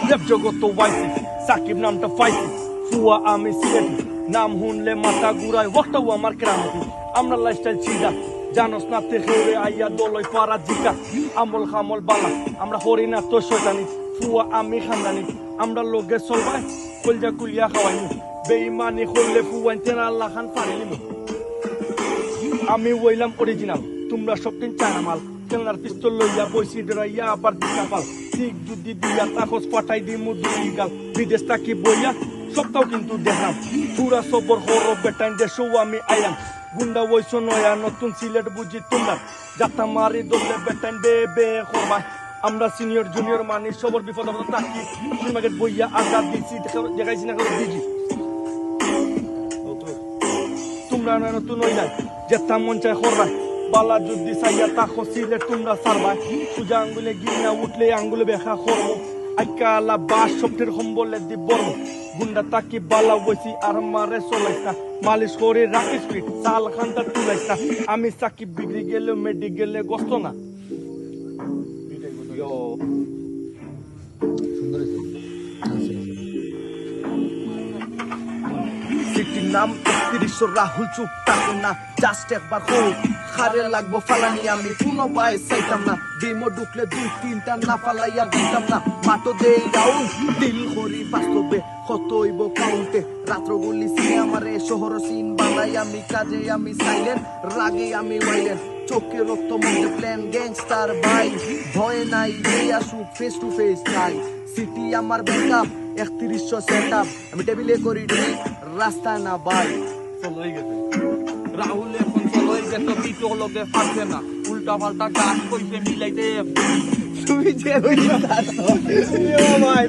rape জগৎ তো ওয়াইসি সাকিব নামটা ফাইসি ফুয়া আমি সিলেটি নাম শুনলে মাথা ঘুরায় ওয়াকটাও আমার কেরামতি আমরা লাইফস্টাইল ছিদা জানোস না তেরে আইয়া দলই পারা জিকা আমল খামল বালা আমরা হরি না তো শয়তানি ফুয়া আমি খানদানি আমরা লোকে চলবাই কলজা কুলিয়া খাওয়াইমু বেঈমানি করলে ফুয়াইন তেনা আল্লাহ খান পারিলিমু আমি ওইলাম অরিজিনাল তোমরা সবদিন চায়না মাল কেনার পিস্তল লইয়া বইসি ডরাইয়া আবার দিকা পাল ঠিক যদি দিয়া তাকস পাঠাই দিমু দুই গাল বিদেশ থাকি বইয়া সবটাও কিন্তু দেখলাম পুরা সবর হরো বেটাইন দেশও আমি আইলাম গুন্ডা ওইসো নয়া নতুন সিলেট বুঝি তোমরা যাতা মারি দলে বেটাইন বে বে করবাই আমরা সিনিয়র জুনিয়র মানি সবর বিপদ আপদ থাকি সিনেমাকে বইয়া আড্ডা দিচ্ছি দেখাইছি না করে দিজি তোমরা নতুন হই নাই যেতা মন চায় করবাই বালা যদি চাইয়া তা খসিলে তোমরা সারবাই সুজা আঙ্গুলে গিনা উঠলে আঙ্গুলে বেখা করবো আইকালা বাস সবটের সম্বলে দি বর্ম গুন্ডা তাকি বালা বইছি আর মারে চলাইছ না মালিশ করে রাখিস পিট সাল খানটা তুলাইছ না আমি সাকিব বিগড়ি গেলে মেডি গেলে গস্ত না সিটির নাম 31 রাহুল চুপ থাকে না জাস্ট একবার হোক খারে লাগবো ফালানি আমি কোনো পায়ে চাইতাম না গেমও ঢুকলে 2-3টা না ফালাইয়া দিতাম না মাটো দেই রাউন্ড দিল করি বাস্তবে কত হইব কাউন্টে রাত্র গুলি সিনে আমারে শহর সিন বানাই আমি কাজে আমি সাইলেন্ট রাগে আমি ওয়াইলেন্ট চোখে রক্ত মধ্যে প্ল্যান গ্যাংস্টার ভাই ভয় নাই যে আসুক ফেস টু ফেস চাই সিটি আমার ব্যাকআপ 3100 সেটআপ আমি টেবিলে করি ড্রিঙ্ক রাস্তা না ভাই চলই গেছে রাহুল এখন চলই গেছে পিটো লগে পারছে না উল্টা পাল্টা গান কইতে মিলাইতে তুমি যে হইতা ভাই